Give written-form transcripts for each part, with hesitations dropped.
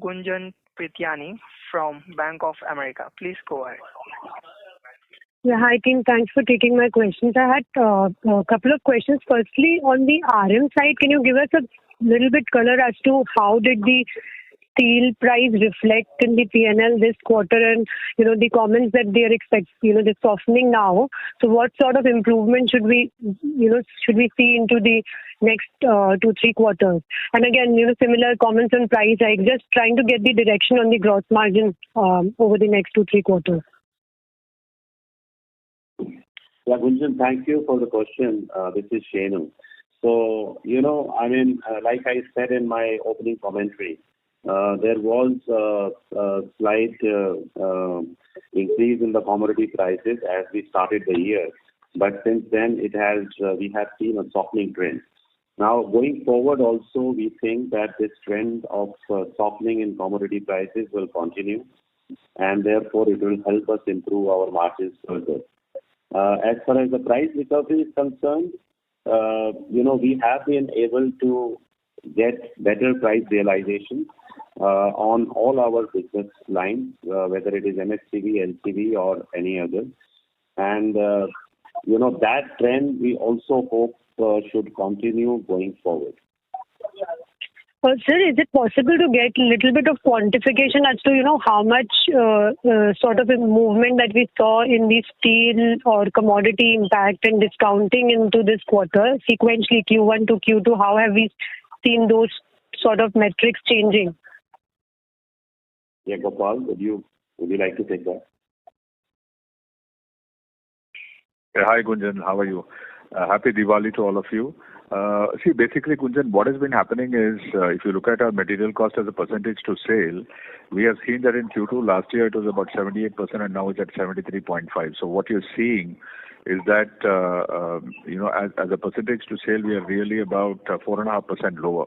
Gunjan Prityani from Bank of America. Please go ahead. Yeah, hi team. Thanks for taking my questions. I had a couple of questions. Firstly, on the RM side, can you give us a little bit color as to how did the steel price reflect in the P&L this quarter, and the comments that they are expecting, they're softening now. So what sort of improvement should we see into the next 2-3 quarters? And again, similar comments on price hike. Just trying to get the direction on the gross margin over the next 2-3 quarters. Yeah, Gunjan, thank you for the question. This is Shenu. So, like I said in my opening commentary, there was a slight increase in the commodity prices as we started the year. But since then, we have seen a softening trend. Now, going forward also, we think that this trend of softening in commodity prices will continue, and therefore it will help us improve our margins further. As far as the price recovery is concerned, we have been able to get better price realization on all our business lines, whether it is MHCV, LCV or any other. And, that trend we also hope should continue going forward. Sir, is it possible to get a little bit of quantification as to, how much sort of a movement that we saw in the steel or commodity impact and discounting into this quarter, sequentially Q1 to Q2, how have we seen those sort of metrics changing? Yeah, Gopal, would you like to take that? Yeah, hi Gunjan, how are you? Happy Diwali to all of you. See, basically, Gunjan, what has been happening is, if you look at our material cost as a percentage to sale, we have seen that in Q2 last year it was about 78% and now it's at 73.5. So what you're seeing is that, as a percentage to sale, we are really about 4.5% lower.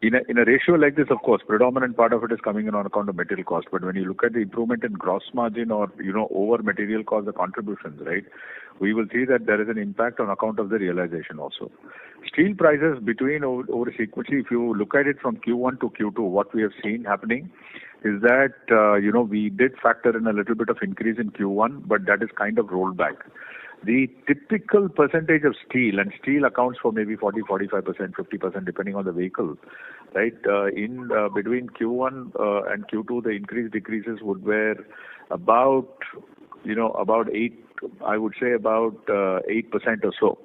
In a ratio like this, of course, predominant part of it is coming in on account of material cost. But when you look at the improvement in gross margin or, over material cost, the contributions, right, we will see that there is an impact on account of the realization also. Steel prices over sequentially, if you look at it from Q1 to Q2, what we have seen happening is that, we did factor in a little bit of increase in Q1, but that is kind of rolled back. The typical percentage of steel, and steel accounts for maybe 40, 45%, 50%, depending on the vehicle, right? In between Q1 and Q2, the increase decreases would were about 8, I would say about 8% or so.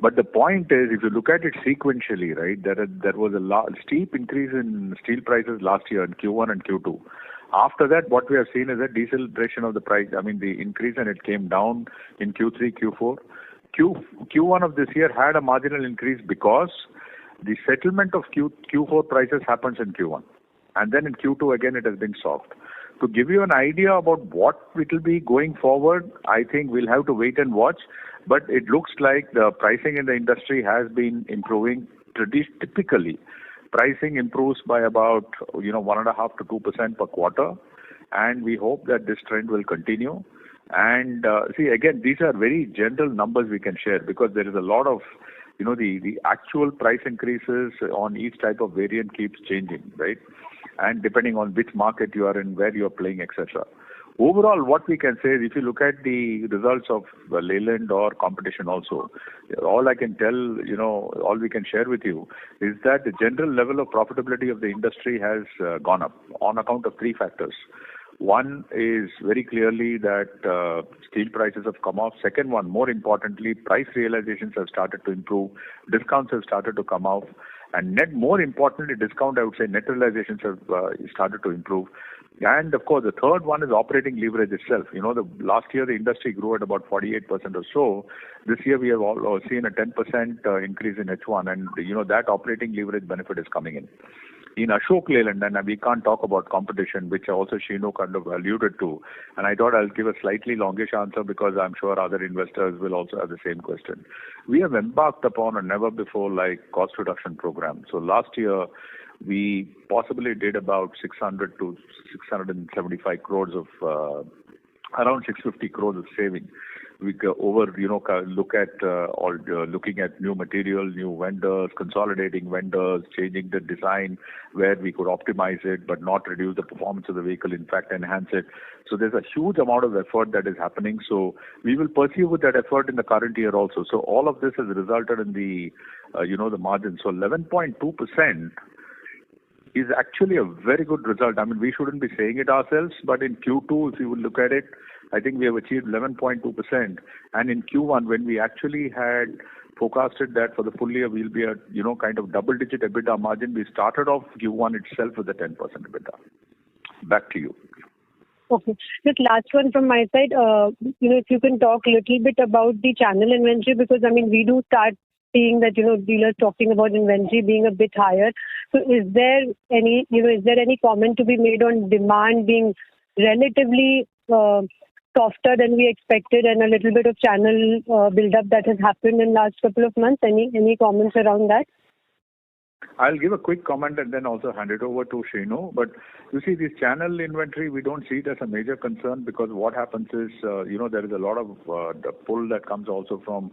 But the point is, if you look at it sequentially, right, there was a steep increase in steel prices last year in Q1 and Q2. After that, what we have seen is a deceleration of the price. The increase, and it came down in Q3, Q4. Q1 of this year had a marginal increase because the settlement of Q4 prices happens in Q1. And then in Q2, again, it has been soft. To give you an idea about what it will be going forward, I think we'll have to wait and watch. But it looks like the pricing in the industry has been improving. Typically, pricing improves by about 1.5 to 2% per quarter, and we hope that this trend will continue. And see, again, these are very general numbers we can share because there is a lot of the actual price increases on each type of variant keeps changing, right? And depending on which market you are in, where you are playing, etc. Overall, what we can say is if you look at the results of Leyland or competition also, all I can tell, all we can share with you is that the general level of profitability of the industry has gone up on account of 3 factors. One is very clearly that steel prices have come off. Second one, more importantly, price realizations have started to improve. Discounts have started to come off. And more importantly, I would say net realizations have started to improve. And of course, the third one is operating leverage itself. The last year the industry grew at about 48% or so. This year we have all seen a 10% increase in H1, and that operating leverage benefit is coming in. In Ashok Leyland, and we can't talk about competition, which also Shenu kind of alluded to, and I thought I'll give a slightly longish answer because I'm sure other investors will also have the same question. We have embarked upon a never before like cost reduction program. So last year, we possibly did about 600 to 675 crores of, around 650 crores of saving. we go look at looking at new material, new vendors, consolidating vendors, changing the design where we could optimize it but not reduce the performance of the vehicle, in fact enhance it. So there's a huge amount of effort that is happening. So we will pursue with that effort in the current year also. So all of this has resulted in the the margin. So 11.2% is actually a very good result. I mean, we shouldn't be saying it ourselves, but in Q2, if you will look at it, I think we have achieved 11.2%. And in Q1, when we actually had forecasted that for the full year we'll be at, kind of double-digit EBITDA margin, we started off Q1 itself with a 10% EBITDA. Back to you. Okay. Just last one from my side. If you can talk a little bit about the channel inventory, because, I mean, we do start seeing that, dealers talking about inventory being a bit higher. So is there any comment to be made on demand being relatively softer than we expected, and a little bit of channel build-up that has happened in last couple of months? Any comments around that? I'll give a quick comment and then also hand it over to Shenu. But you see, this channel inventory, we don't see it as a major concern, because what happens is, there is a lot of the pull that comes also from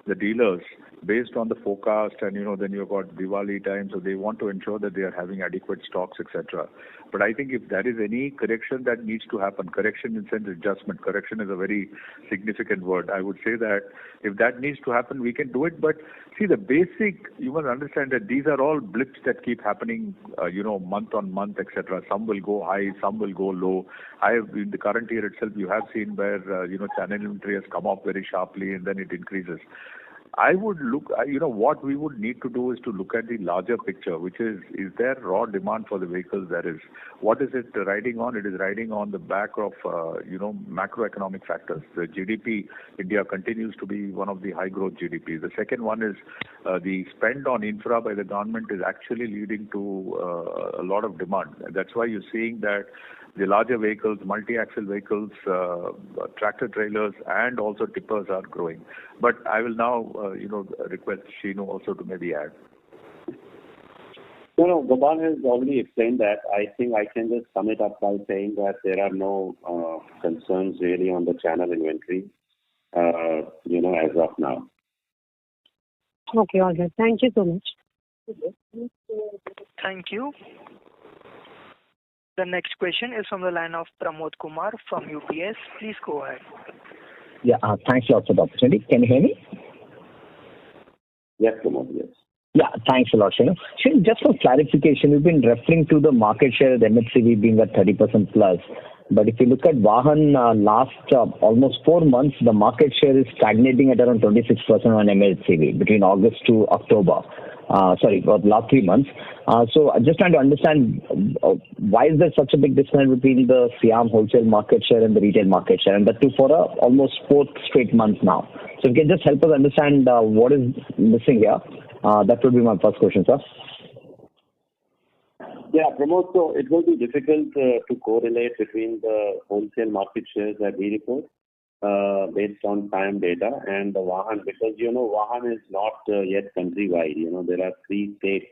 the dealers based on the forecast, and then you've got Diwali time, so they want to ensure that they are having adequate stocks, etc. But I think if there is any correction that needs to happen, correction in sense adjustment, correction is a very significant word. I would say that if that needs to happen, we can do it. But see, the basic, you must understand that these are all blips that keep happening, month on month, etc. Some will go high, some will go low. In the current year itself, you have seen where, channel inventory has come up very sharply and then it increases. I would look, what we would need to do is to look at the larger picture, which is there raw demand for the vehicles there is? What is it riding on? It is riding on the back of, macroeconomic factors. The GDP, India continues to be one of the high growth GDPs. The second one is the spend on infra by the government is actually leading to a lot of demand. That's why you're seeing that the larger vehicles, multi-axle vehicles, tractor trailers, and also tippers are growing. But I will now, request Shenu also to maybe add. No, Gopal has already explained that. I think I can just sum it up by saying that there are no concerns really on the channel inventory, as of now. Okay, all right. Thank you so much. Thank you. The next question is from the line of Pramod Kumar from UBS. Please go ahead. Yeah, thanks a lot for the opportunity. Can you hear me? Yes, Pramod, yes. Yeah, thanks a lot, Shenu. Shenu, just for clarification, you've been referring to the market share of the MHCV being at 30% plus. But if you look at Vahan, last almost 4 months, the market share is stagnating at around 26% on MHCV between August to October. For the last 3 months. So I'm just trying to understand why is there such a big difference between the SIAM wholesale market share and the retail market share, and that too for almost 4th straight month now. So if you can just help us understand what is missing here. That would be my first question, sir. Yeah, Pramod, so it will be difficult to correlate between the wholesale market shares that we report based on SIAM data and the Vahan, because Vahan is not yet countrywide. There are 3 states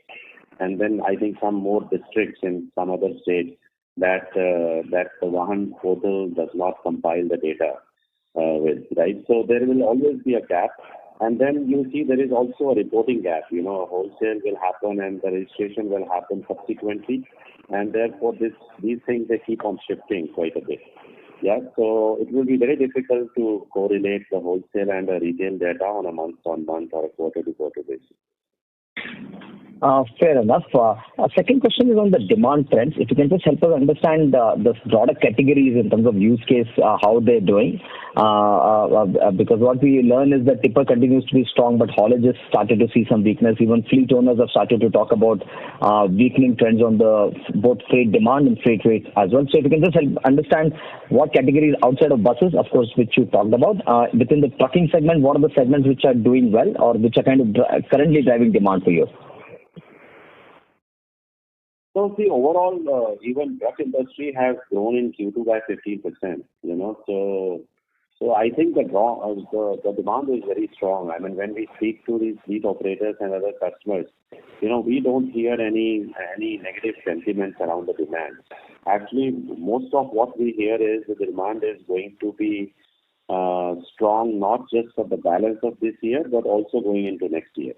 and then I think some more districts in some other states that the Vahan portal does not compile the data with, right? So there will always be a gap. And then you see there is also a reporting gap. Wholesale will happen and the registration will happen subsequently, and therefore these things, they keep on shifting quite a bit. Yeah, so it will be very difficult to correlate the wholesale and the retail data on a month-on-month or a quarter-to-quarter basis. Fair enough. Second question is on the demand trends. If you can just help us understand the product categories in terms of use case, how they're doing. Because what we learn is that tipper continues to be strong, but haulage has started to see some weakness. Even fleet owners have started to talk about weakening trends on the both freight demand and freight rates as well. So if you can just help understand what categories outside of buses, of course, which you talked about, within the trucking segment, what are the segments which are doing well or which are kind of currently driving demand for you? So see, overall, even truck industry has grown in Q2 by 15%. So I think the demand is very strong. I mean, when we speak to these fleet operators and other customers, we don't hear any negative sentiments around the demand. Actually, most of what we hear is the demand is going to be strong, not just for the balance of this year, but also going into next year.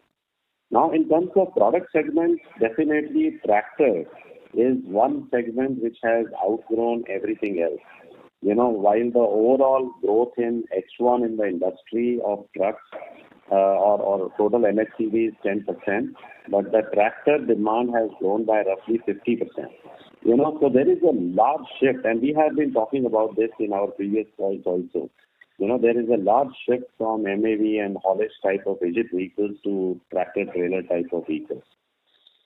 Now, in terms of product segments, definitely tractor is one segment which has outgrown everything else. While the overall growth in H1 in the industry of trucks or total MHCV is 10%, but the tractor demand has grown by roughly 50%. So there is a large shift, and we have been talking about this in our previous calls also. There is a large shift from MAV and haulage type of rigid vehicles to tractor-trailer type of vehicles.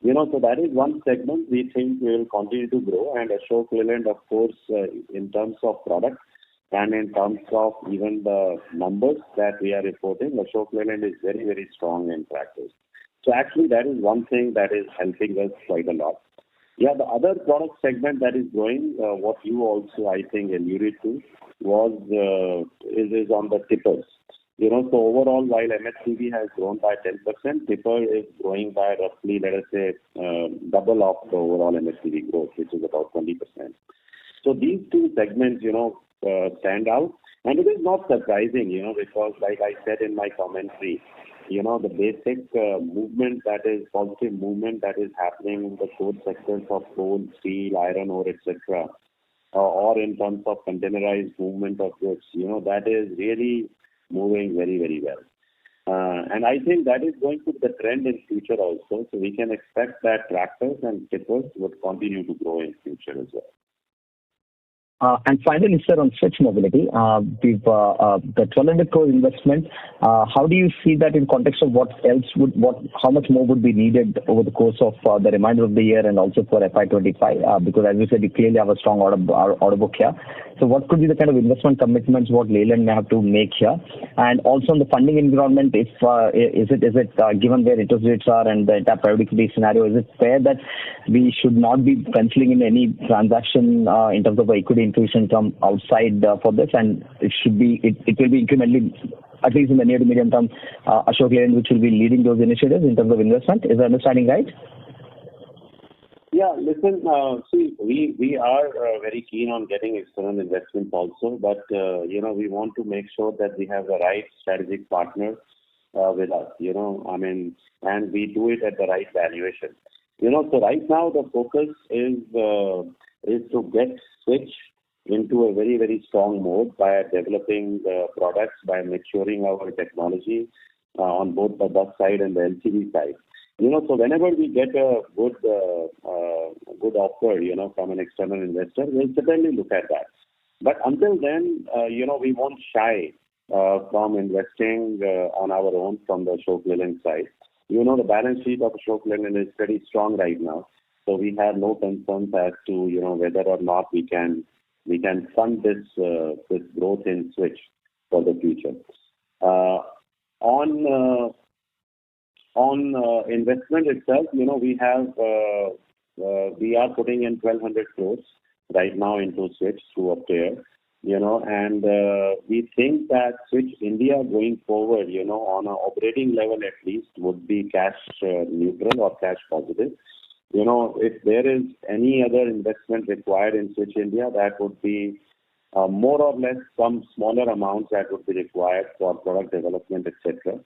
So that is one segment we think will continue to grow, and Ashok Leyland, of course, in terms of product and in terms of even the numbers that we are reporting, Ashok Leyland is very, very strong in tractors. So actually that is one thing that is helping us quite a lot. Yeah, the other product segment that is growing, what you also, I think, alluded to, is on the tippers. So overall, while MHCV has grown by 10%, tipper is growing by roughly, let us say, double of the overall MHCV growth, which is about 20%. So these two segments, stand out. And it is not surprising, because like I said in my commentary, the basic movement that is positive movement that is happening in the core sectors of coal, steel, iron ore, etc., or in terms of containerized movement of goods, that is really moving very, very well. And I think that is going to be the trend in future also. So we can expect that tractors and tippers would continue to grow in future as well. And finally, sir, on switch mobility, the 1,200 crore investment, how do you see that in context of how much more would be needed over the course of the remainder of the year and also for FY25? Because as you said, you clearly have a strong order book here. So what could be the kind of investment commitments what Leyland may have to make here? And also on the funding environment, is it given where interest rates are and the entire private equity scenario, is it fair that we should not be penciling in any transaction in terms of equity infusion from outside for this, and it will be incrementally, at least in the near to medium term, Ashok Leyland which will be leading those initiatives in terms of investment? Is the understanding right? Yeah, listen, see, we are very keen on getting external investments also, but, we want to make sure that we have the right strategic partner with us, and we do it at the right valuation. So right now the focus is to get Switch into a very, very strong mode by developing products, by maturing our technology on both the bus side and the LCV side. So whenever we get a good offer, from an external investor, we'll certainly look at that. But until then, we won't shy from investing on our own from the Ashok Leyland side. The balance sheet of Ashok Leyland is pretty strong right now, so we have no concerns as to whether or not we can fund this growth in Switch for the future. On investment itself, we are putting in 1,200 crores right now into Switch through Optare, and we think that Switch India going forward, on an operating level at least, would be cash neutral or cash positive. If there is any other investment required in Switch India, that would be more or less some smaller amounts that would be required for product development, etc.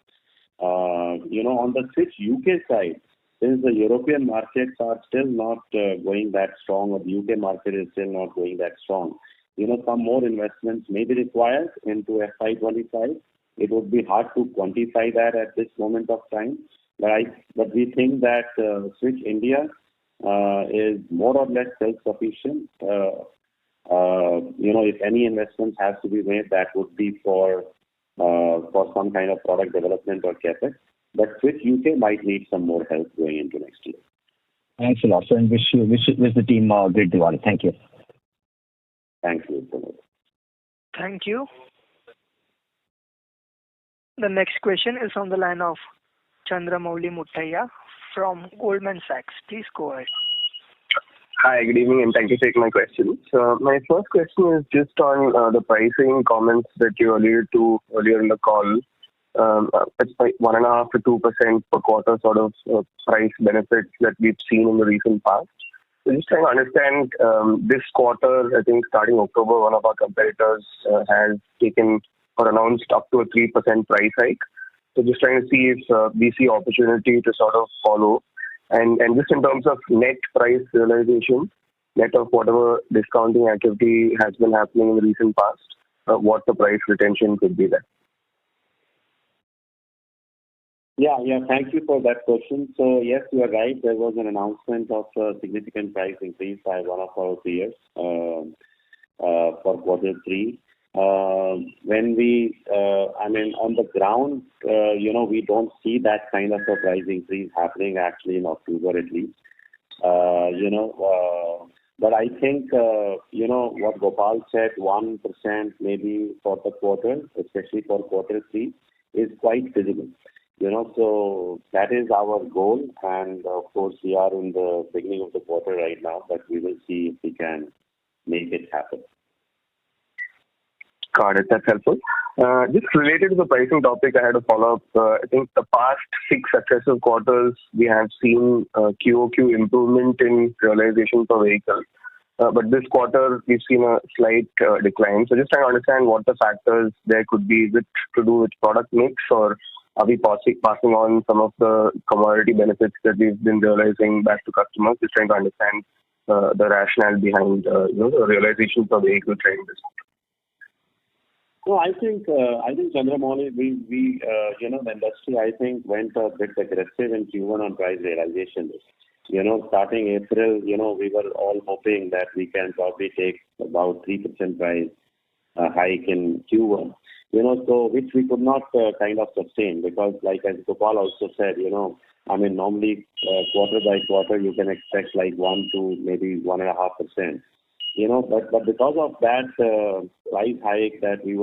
On the Switch UK side, since the European markets are still not going that strong, or the UK market is still not going that strong, some more investments may be required into FY25. It would be hard to quantify that at this moment of time, but we think that Switch India is more or less self-sufficient. If any investments have to be made, that would be for some kind of product development or Capex. But Switch UK might need some more help going into next year. Thanks a lot, sir, and wish the team a great Diwali. Thank you. Thank you. Thank you. The next question is on the line of Chandramouli Muthiah from Goldman Sachs. Please go ahead. Hi, good evening, and thank you for taking my question. So my first question is just on the pricing comments that you alluded to earlier in the call. It's like 1.5% to 2% per quarter sort of price benefits that we've seen in the recent past. So just trying to understand this quarter, I think starting October, one of our competitors has taken or announced up to a 3% price hike. So just trying to see if we see opportunity to sort of follow. And just in terms of net price realization, net of whatever discounting activity has been happening in the recent past, what the price retention could be there. Yeah. Thank you for that question. So yes, you are right. There was an announcement of a significant price increase by one of our peers for quarter three. When we, on the ground, we don't see that kind of a price increase happening actually in October at least. But I think, what Gopal said, 1% maybe for the quarter, especially for quarter three, is quite visible. So that is our goal. And of course, we are in the beginning of the quarter right now, but we will see if we can make it happen. Got it. That's helpful. Just related to the pricing topic, I had a follow-up. I think the past 6 successive quarters, we have seen QOQ improvement in realization per vehicle. But this quarter, we've seen a slight decline. So just trying to understand what the factors there could be. Is it to do with product mix, or are we passing on some of the commodity benefits that we've been realizing back to customers? Just trying to understand the rationale behind the realization per vehicle trend. No, I think Chandramouli, we the industry, I think, went a bit aggressive in Q1 on price realization. Starting April, we were all hoping that we can probably take about 3% price hike in Q1. So which we could not kind of sustain, because like as Gopal also said, normally quarter by quarter you can expect like 1 to maybe 1.5%. But because of that price hike that we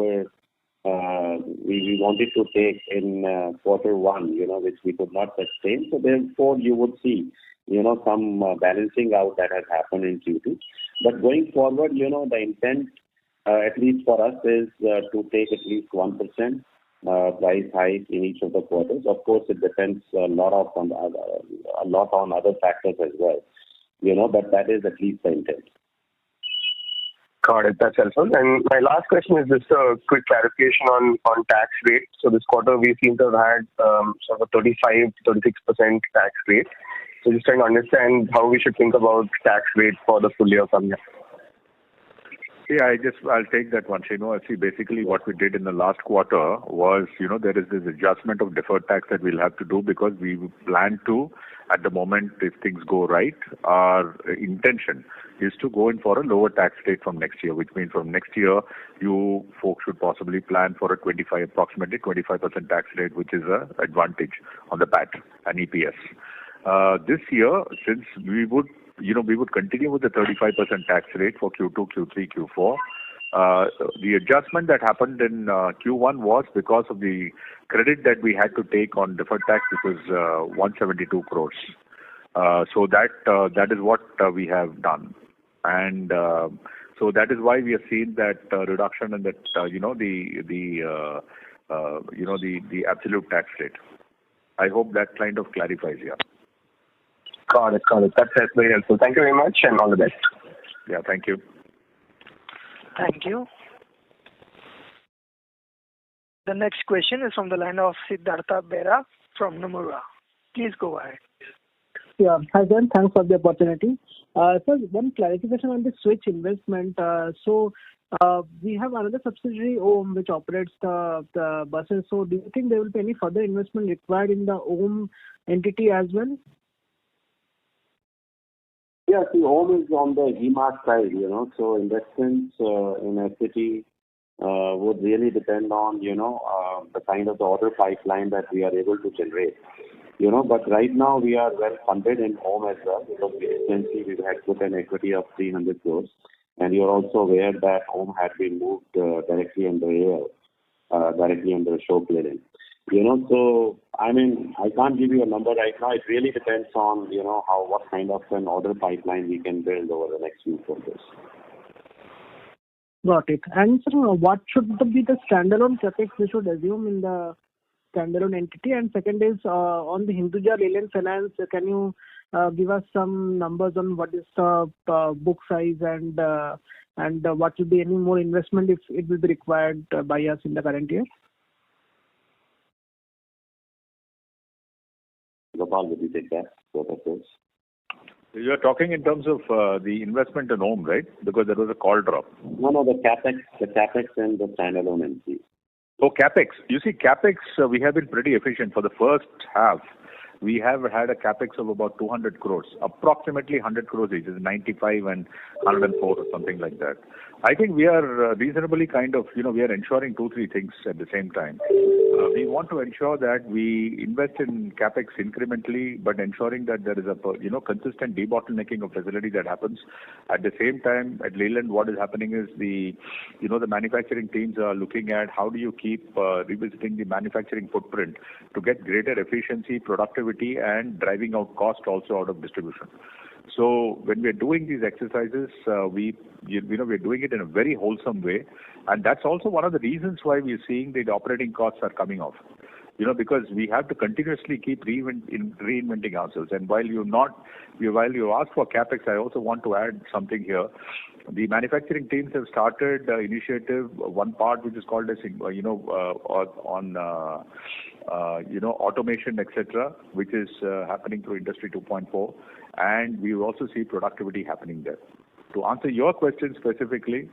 wanted to take in quarter one, which we could not sustain. So therefore you would see, some balancing out that has happened in Q2. But going forward, the intent, at least for us, is to take at least 1% price hike in each of the quarters. Of course, it depends a lot on other factors as well. But that is at least the intent. Got it. That's helpful. And my last question is just a quick clarification on tax rate. So this quarter we seem to have had sort of a 35 to 36% tax rate. So just trying to understand how we should think about tax rate for the full year from here. Yeah, I'll take that one, Shinu. See, basically what we did in the last quarter was, there is this adjustment of deferred tax that we'll have to do, because we plan to, at the moment, if things go right, our intention is to go in for a lower tax rate from next year, which means from next year, you folks should possibly plan for approximately 25% tax rate, which is an advantage on the PAT and EPS. This year, since we would continue with the 35% tax rate for Q2, Q3, Q4. The adjustment that happened in Q1 was because of the credit that we had to take on deferred tax, which was 172 crores. So that is what we have done. And so that is why we have seen that reduction in that, the absolute tax rate. I hope that kind of clarifies, yeah. Got it. That's very helpful. Thank you very much, and all the best. Yeah, thank you. Thank you. The next question is from the line of Siddhartha Bera from Nomura. Please go ahead. Yeah, hi John. Thanks for the opportunity. So one clarification on the switch investment. We have another subsidiary, OHM, which operates the buses. So do you think there will be any further investment required in the OHM entity as well? Yeah, see, OHM is on the e-mart side, so investments in equity would really depend on, the kind of the order pipeline that we are able to generate. But right now we are well funded in OHM as well, because recently we had put an equity of 300 crores. And you're also aware that OHM had been moved directly under Ashok Leyland. So I can't give you a number right now. It really depends on what kind of an order pipeline we can build over the next few quarters. Got it. And sir, what should be the standalone Capex we should assume in the standalone entity? And second is on the Hinduja Leyland Finance. Can you give us some numbers on what is the book size and And what will be any more investment if it will be required by us in the current year? Gopal, would you take that? Both of those. You're talking in terms of the investment in home, right? Because there was a call drop. No, the Capex and the standalone NC. Oh, Capex. You see, Capex, we have been pretty efficient. For the first half, we have had a Capex of about 200 crores, approximately 100 crores each, is 95 and 104 or something like that. I think we are reasonably we are ensuring 2-3 things at the same time. We want to ensure that we invest in Capex incrementally, but ensuring that there is a consistent debottlenecking of facility that happens. At the same time, at Leyland, what is happening is the manufacturing teams are looking at how do you keep revisiting the manufacturing footprint to get greater efficiency, productivity, and driving out cost also out of distribution. So when we are doing these exercises, we're doing it in a very wholesome way, and that's also one of the reasons why we're seeing the operating costs are coming off. Because we have to continuously keep reinventing ourselves. And while you ask for Capex, I also want to add something here. The manufacturing teams have started initiative, one part which is called as automation, etc., which is happening through Industry 2.4, and we will also see productivity happening there. To answer your question specifically,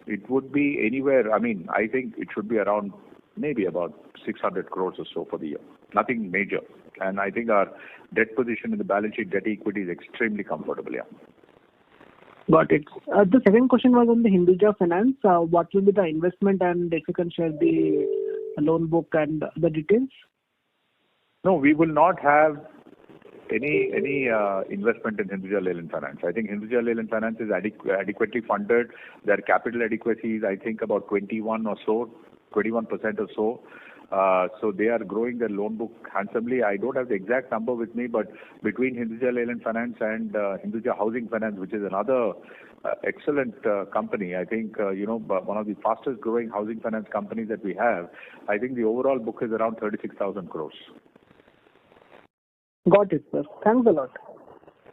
it would be anywhere. I think it should be around maybe about 600 crores or so for the year. Nothing major. And I think our debt position in the balance sheet, debt equity is extremely comfortable. Yeah. Got it. The second question was on the Hinduja Finance. What will be the investment, and if you can share the loan book and the details? No, we will not have any investment in Hinduja Leyland Finance. I think Hinduja Leyland Finance is adequately funded. Their capital adequacy is, I think, about 21% or so. So they are growing their loan book handsomely. I don't have the exact number with me, but between Hinduja Leyland Finance and Hinduja Housing Finance, which is another excellent company, I think, one of the fastest growing housing finance companies that we have, I think the overall book is around 36,000 crores. Got it, sir. Thanks a lot.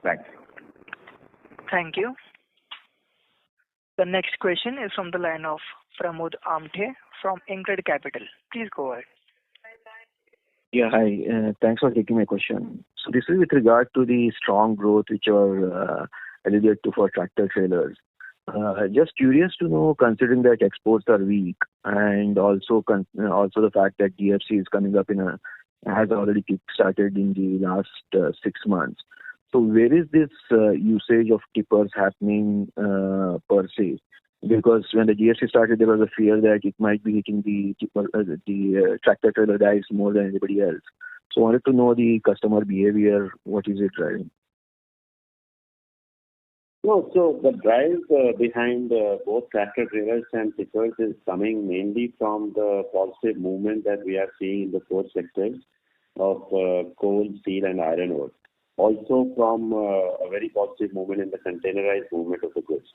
Thanks. Thank you. The next question is from the line of Pramod Amthe from InCred Capital. Please go ahead. Yeah, hi. Thanks for taking my question. So this is with regard to the strong growth which are alluded to for tractor trailers. Just curious to know, considering that exports are weak and also the fact that DFC is coming up has already kick-started in the last 6 months. So where is this usage of tippers happening per se? Because when the GST started, there was a fear that it might be hitting the tractor trailer guys more than anybody else. So I wanted to know the customer behavior. What is it driving? No, so the drive behind both tractor trailers and tippers is coming mainly from the positive movement that we are seeing in the core sectors of coal, steel, and iron ore. Also from a very positive movement in the containerized movement of the goods.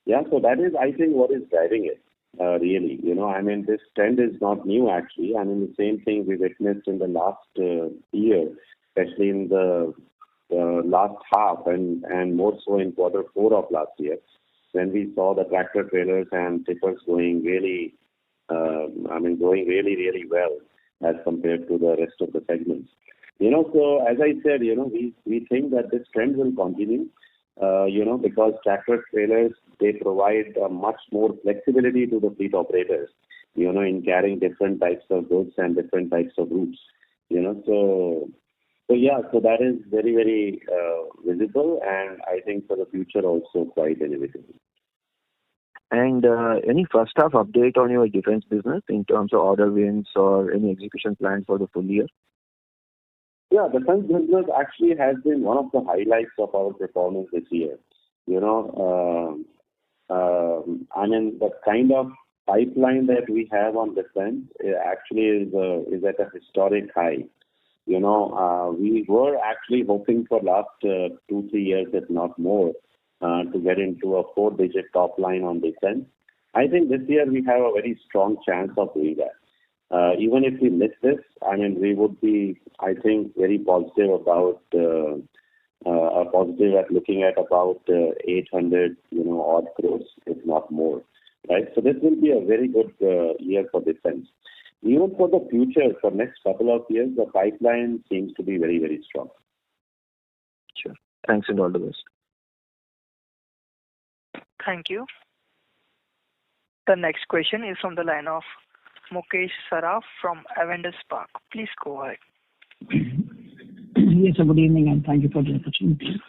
Yeah, so that is, I think, what is driving it, really. This trend is not new, actually. The same thing we witnessed in the last year, especially in the last half and more so in Q4 of last year, when we saw the tractor trailers and tippers going really well as compared to the rest of the segments. So as I said, we think that this trend will continue, because tractor trailers, they provide much more flexibility to the fleet operators, in carrying different types of goods and different types of routes. So that is very, very visible, and I think for the future also quite inevitable. And any first half update on your defense business in terms of order wins or any execution plans for the full year? Yeah, defense business actually has been one of the highlights of our performance this year. The kind of pipeline that we have on defense actually is at a historic high. We were actually hoping for last 2-3 years, if not more, to get into a 4-digit top line on defense. I think this year we have a very strong chance of doing that. Even if we miss this, we would be, I think, very positive about are positive at looking at about 800, odd crores, if not more, right? So this will be a very good year for defense. Even for the future, for next couple of years, the pipeline seems to be very, very strong. Sure. Thanks and all the best. Thank you. The next question is from the line of Mukesh Saraf from Avendus Spark. Please go ahead. Yes, good evening, and thank you for the opportunity.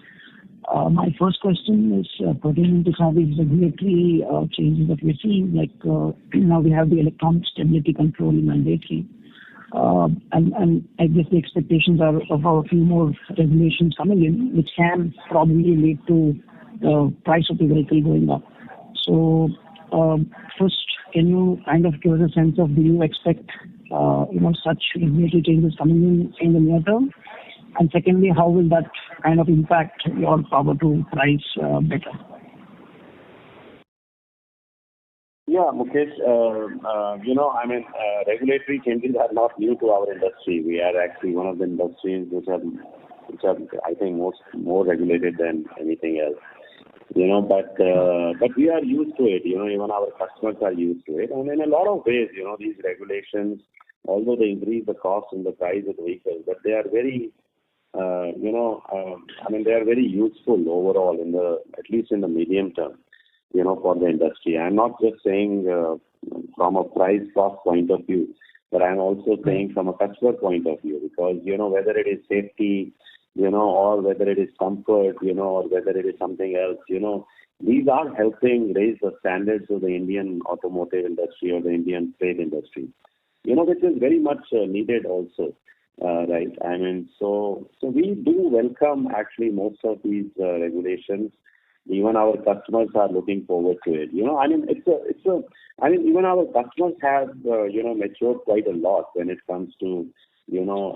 My first question is pertaining to some of these regulatory changes that we're seeing. Like now we have the electronic stability control mandatory, and I guess the expectations are of a few more regulations coming in, which can probably lead to the price of the vehicle going up. So, first, can you kind of give us a sense of, do you expect such regulatory changes coming in the near term? And secondly, how will that kind of impact your power to price better? Yeah, Mukesh, regulatory changes are not new to our industry. We are actually one of the industries which are I think, more regulated than anything else. But we are used to it. Even our customers are used to it. And in a lot of ways, these regulations, although they increase the cost and the price of the vehicle, but they are very, they are very useful overall at least in the medium term, for the industry. I'm not just saying from a price cost point of view, but I'm also saying from a customer point of view, because, whether it is safety, or whether it is comfort, or whether it is something else, these are helping raise the standards of the Indian automotive industry or the Indian freight industry, which is very much needed also, right? So we do welcome actually most of these regulations. Even our customers are looking forward to it. Even our customers have, matured quite a lot when it comes to,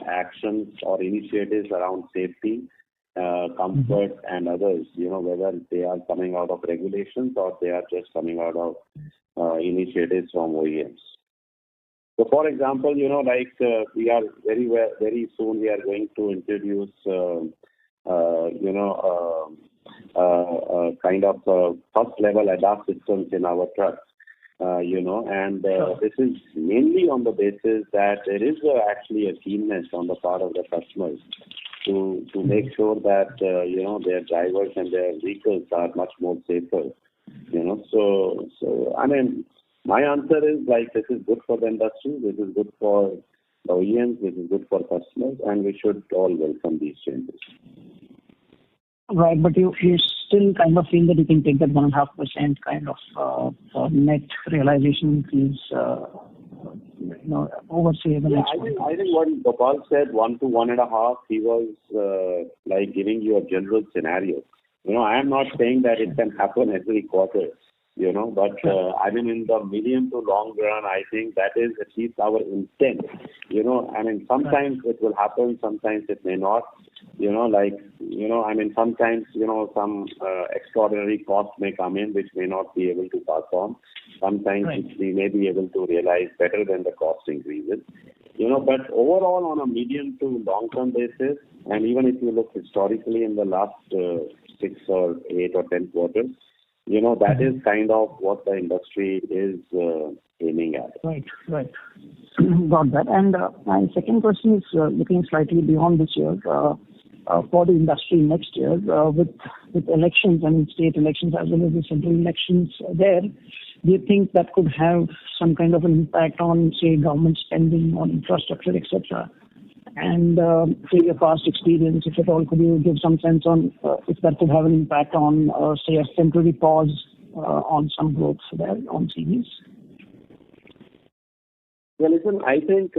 actions or initiatives around safety, comfort and others, whether they are coming out of regulations or they are just coming out of initiatives from OEMs. So, for example, we are very soon we are going to introduce, kind of first level ADAS systems in our trucks. This is mainly on the basis that there is actually a keenness on the part of the customers to make sure that their drivers and their vehicles are much more safer. My answer is this is good for the industry, this is good for the OEMs, this is good for customers, and we should all welcome these changes. Right, but you still kind of feel that you can take that 1.5% kind of net realization increase, over say the next one. I think what Gopal said, 1 to 1.5, he was giving you a general scenario. I am not saying that it can happen every quarter, but in the medium to long run, I think that is at least our intent. Sometimes it will happen, sometimes it may not. Sometimes, some extraordinary costs may come in which may not be able to pass on. Sometimes we may be able to realize better than the cost increases. But overall on a medium to long term basis, and even if you look historically in the last 6 or 8 or 10 quarters, that is kind of what the industry is aiming at. Right. Got that. And my second question is looking slightly beyond this year. For the industry next year, with elections, state elections as well as the central elections there, do you think that could have some kind of an impact on, say, government spending on infrastructure, etc.? And through your past experience, if at all, could you give some sense on if that could have an impact on, say, a temporary pause on some growth there on CVs? Well, listen, I think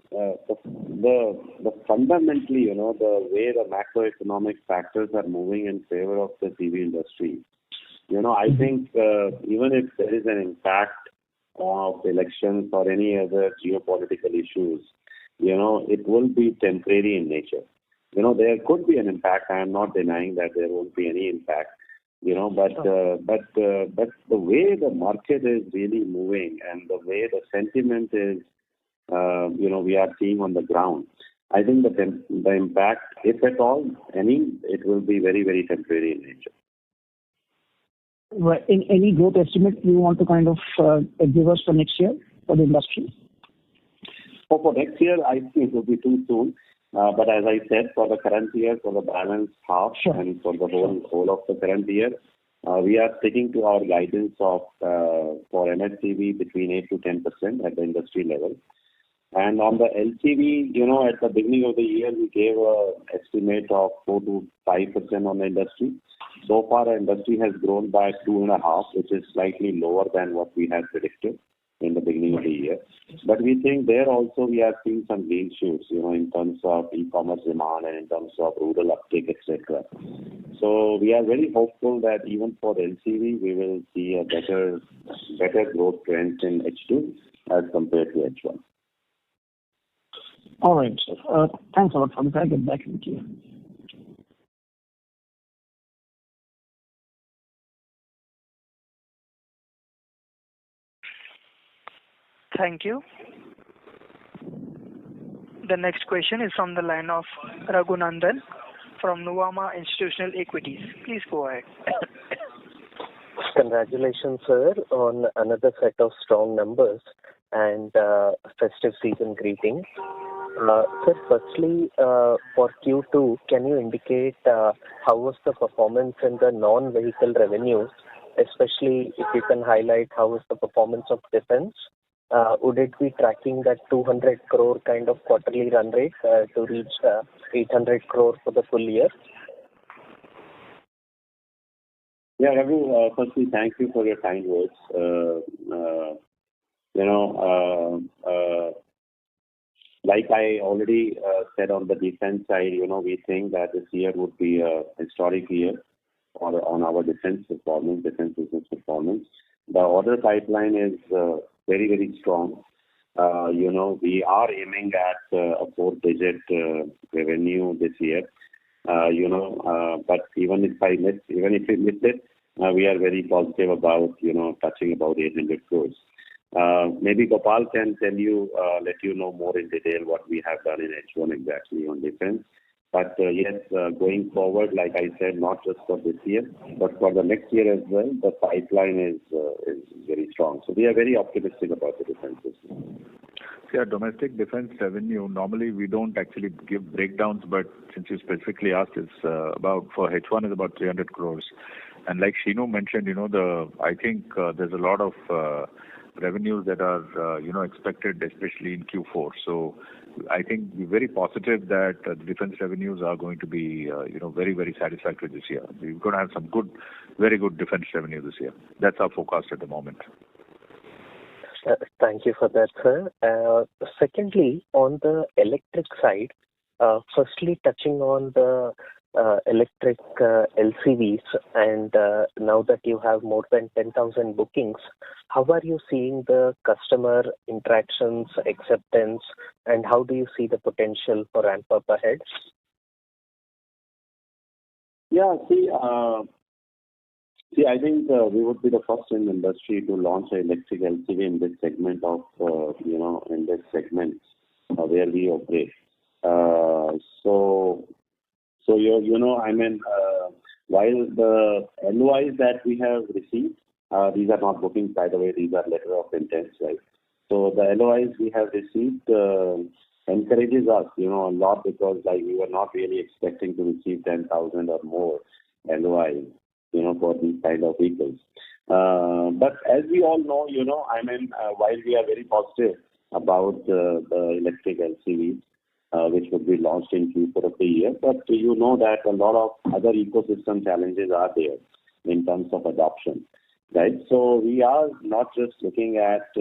the fundamentally, the way the macroeconomic factors are moving in favor of the CV industry, I think even if there is an impact of elections or any other geopolitical issues, it will be temporary in nature. There could be an impact. I am not denying that there won't be any impact. But the way the market is really moving and the way the sentiment is, we are seeing on the ground, I think the impact, if at all any, it will be very, very temporary in nature. Right. In any growth estimate you want to kind of give us for next year for the industry? So for next year, I think it will be too soon. But as I said, for the current year, for the balance half, Sure. and for the whole of the current year, we are sticking to our guidance of for MHCV between 8 to 10% at the industry level. And on the LCV, at the beginning of the year, we gave an estimate of 4 to 5% on the industry. So far, our industry has grown by 2.5%, which is slightly lower than what we had predicted in the beginning of the year. But we think there also we are seeing some green shoots, in terms of e-commerce demand and in terms of rural uptake, etc. So we are very hopeful that even for LCV, we will see a better growth trends in H2 as compared to H1. All right, sir. Thanks a lot for this. I'll get back with you. Thank you. The next question is from the line of Raghunandan from Nuvama Institutional Equities. Please go ahead. Congratulations, sir, on another set of strong numbers and festive season greetings. Sir, firstly, for Q2, can you indicate how was the performance in the non-vehicle revenues, especially if you can highlight how was the performance of defense? Would it be tracking that 200 crore kind of quarterly run rate to reach 800 crore for the full year? Yeah, Raghu, firstly, thank you for your kind words. Like I already said on the defense side, we think that this year would be a historic year on our defense business performance. The order pipeline is very, very strong. We are aiming at a 4-digit revenue this year. But even if we miss it, we are very positive about, touching about 800 crores. Maybe Gopal can let you know more in detail what we have done in H1 exactly on defense. But yes, going forward, like I said, not just for this year, but for the next year as well, the pipeline is very strong. So we are very optimistic about the defense business. Yeah, domestic defense revenue, normally we don't actually give breakdowns, but since you specifically asked, it's about, for H1 is about 300 crores. And like Shinu mentioned, I think there's a lot of revenues that are, expected, especially in Q4. So I think we're very positive that the defense revenues are going to be, very, very satisfactory this year. We're going to have some very good defense revenue this year. That's our forecast at the moment. Thank you for that, sir. Secondly, on the electric side, firstly touching on the electric LCVs, and now that you have more than 10,000 bookings, how are you seeing the customer interactions, acceptance, and how do you see the potential for ramp up ahead? Yeah, I think we would be the first in the industry to launch an electric LCV in this segment of, in this segment where we operate. While the LOIs that we have received, these are not bookings, by the way, these are letter of intent, right? So the LOIs we have received encourages us, a lot, because we were not really expecting to receive 10,000 or more LOIs, for these kind of vehicles. But as we all know, while we are very positive about the electric LCVs, which would be launched in Q4 of the year, but that a lot of other ecosystem challenges are there in terms of adoption, right? So we are not just looking at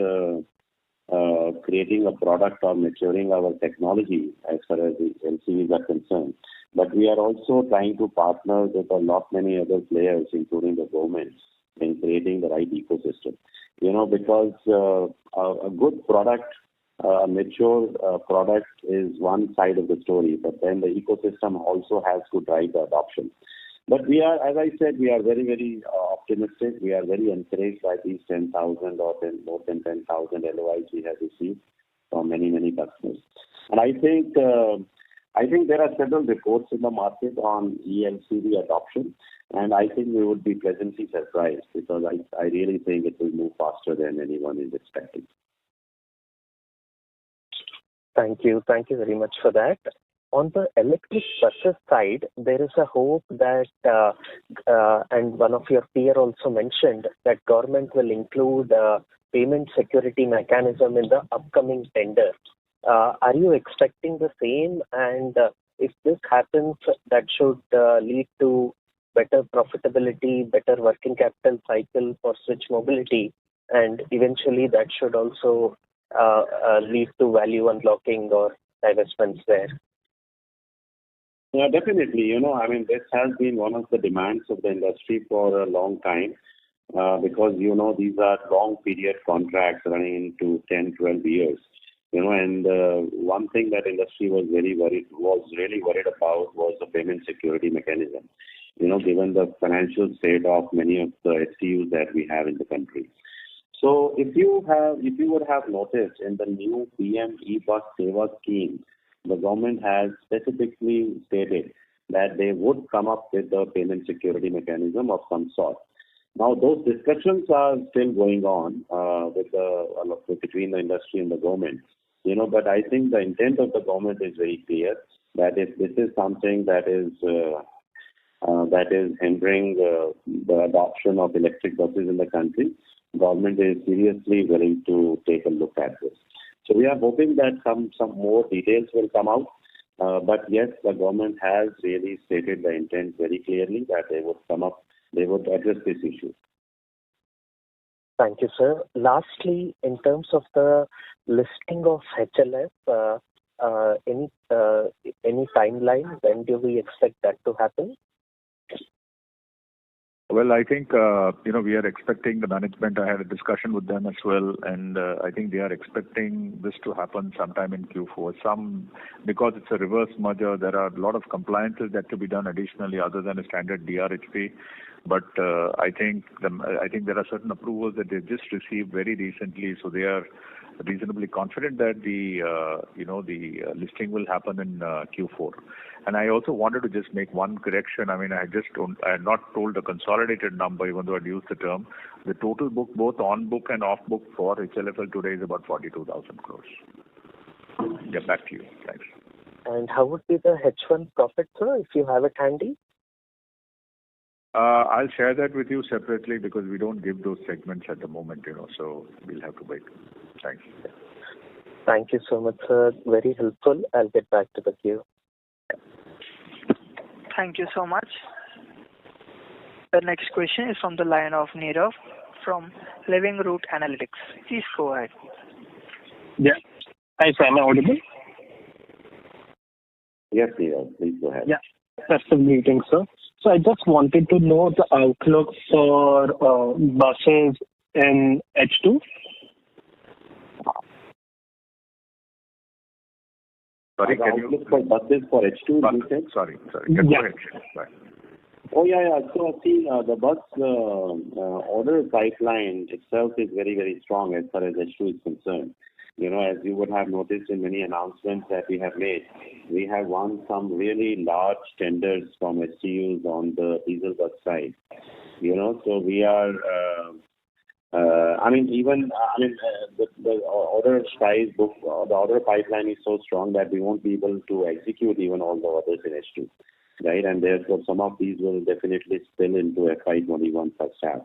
creating a product or maturing our technology as far as the LCVs are concerned, but we are also trying to partner with many other players, including the governments, in creating the right ecosystem. Because a good product, a mature product is one side of the story, but then the ecosystem also has to drive the adoption. But we are, as I said, we are very, very optimistic. We are very encouraged by these 10,000 or more than 10,000 LOIs we have received from many, many customers. And I think I think there are several reports in the market on ELCV adoption, and I think we would be pleasantly surprised because I really think it will move faster than anyone is expecting. Thank you. Thank you very much for that. On the electric buses side, there is a hope that, and one of your peer also mentioned, that government will include payment security mechanism in the upcoming tender. Are you expecting the same? And if this happens, that should lead to better profitability, better working capital cycle for Switch Mobility, and eventually that should also lead to value unlocking or divestments there. Yeah, definitely. This has been one of the demands of the industry for a long time because, these are long period contracts running into 10, 12 years. And one thing that industry was really worried about was the payment security mechanism, given the financial state of many of the STUs that we have in the country. So if you would have noticed in the new PM e-bus Seva scheme, the government has specifically stated that they would come up with a payment security mechanism of some sort. Now, those discussions are still going on between the industry and the government. But I think the intent of the government is very clear that if this is something that is hindering the adoption of electric buses in the country, government is seriously willing to take a look at this. So we are hoping that some more details will come out. But yes, the government has really stated the intent very clearly that they would address this issue. Thank you, sir. Lastly, in terms of the listing of HLF, any timeline? When do we expect that to happen? Well, I think, we are expecting the management. I had a discussion with them as well, and I think they are expecting this to happen sometime in Q4. Because it's a reverse merger, there are a lot of compliances that to be done additionally other than a standard DRHP. But I think there are certain approvals that they've just received very recently, so they are reasonably confident that the listing will happen in Q4. And I also wanted to just make one correction. I had not told the consolidated number, even though I'd used the term. The total book, both on book and off book for HLFL today is about 42,000 crores. Get back to you. Thanks. And how would be the H1 profit, sir, if you have it handy? I'll share that with you separately because we don't give those segments at the moment, so we'll have to wait. Thanks. Thank you so much, sir. Very helpful. I'll get back to the queue. Thank you so much. The next question is from the line of Nirav from Living Root Analytics. Please go ahead. Yeah. Hi, sir. Am I audible? Yes, Nirav. Please go ahead. Yeah. That's the meeting, sir. So I just wanted to know the outlook for buses in H2. Sorry, can you look for buses for H2? You said? Sorry. Yeah. Go ahead. Right. Oh yeah. So see, the bus order pipeline itself is very, very strong as far as H2 is concerned. As you would have noticed in many announcements that we have made, we have won some really large tenders from STUs on the diesel bus side. So we are. The order size book, the order pipeline is so strong that we won't be able to execute even all the orders in H2, right? And therefore, some of these will definitely spill into FY21 first half.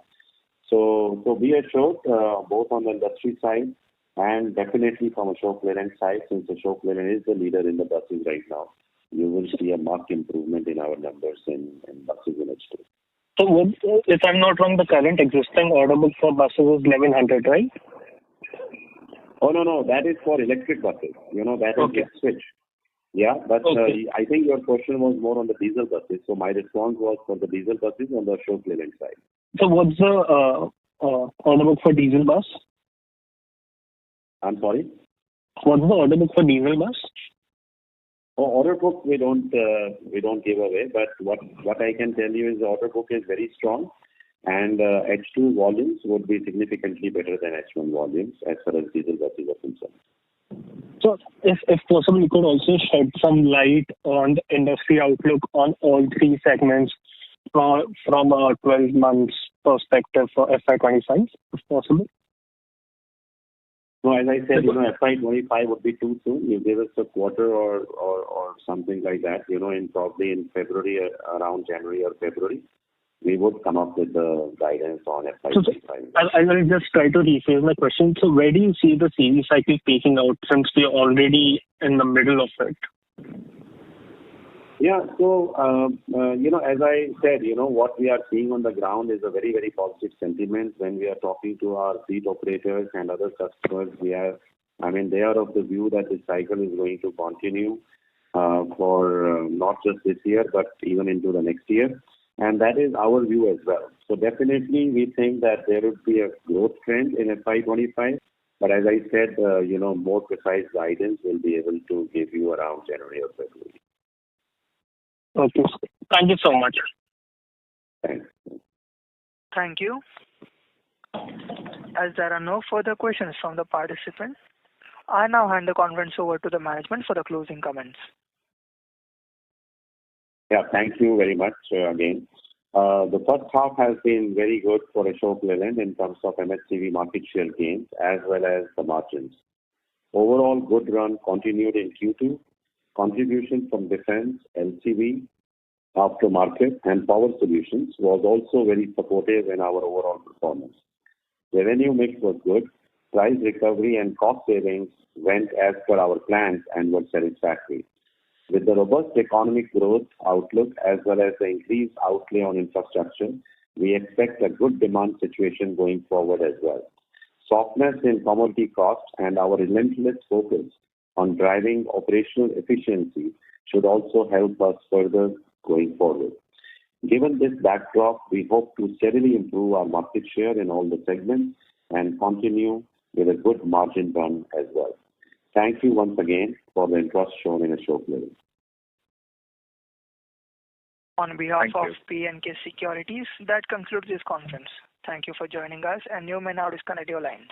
So be assured, both on the industry side and definitely from Ashok Leyland side, since Ashok Leyland is the leader in the buses right now, you will see a marked improvement in our numbers in buses in H2. So if I'm not wrong, the current existing order book for buses is 1,100, right? Oh, no. That is for electric buses. That is okay. Switch. Yeah, but okay. I think your question was more on the diesel buses. So my response was for the diesel buses on the Ashok Leyland side. So what's the order book for diesel bus? I'm sorry? What's the order book for diesel bus? Order book we don't give away, but what I can tell you is the order book is very strong, and H2 volumes would be significantly better than H1 volumes as far as diesel buses are concerned. So if possible, you could also shed some light on the industry outlook on all three segments from a 12 months perspective for FY25, if possible. No, as I said, FY25 would be too soon. You give us a quarter or something like that, probably in February, around January or February, we would come up with the guidance on FY25. I will just try to rephrase my question. So where do you see the CV cycle peaking out since we are already in the middle of it? Yeah, so, as I said, what we are seeing on the ground is a very, very positive sentiment. When we are talking to our fleet operators and other customers, they are of the view that this cycle is going to continue for not just this year, but even into the next year. And that is our view as well. So definitely we think that there would be a growth trend in FY25. But as I said, more precise guidance we'll be able to give you around January or February. Okay. Thank you so much. Thanks. Thank you. As there are no further questions from the participants, I now hand the conference over to the management for the closing comments. Yeah, thank you very much again. The first half has been very good for Ashok Leyland in terms of MHCV market share gains as well as the margins. Overall, good run continued in Q2. Contribution from defense, LCV, aftermarket, and power solutions was also very supportive in our overall performance. Revenue mix was good. Price recovery and cost savings went as per our plans and were satisfactory. With the robust economic growth outlook as well as the increased outlay on infrastructure, we expect a good demand situation going forward as well. Softness in commodity costs and our relentless focus on driving operational efficiency should also help us further going forward. Given this backdrop, we hope to steadily improve our market share in all the segments and continue with a good margin run as well. Thank you once again for the interest shown in Ashok Leyland. On behalf of P&K Securities, that concludes this conference. Thank you for joining us, and you may now disconnect your lines.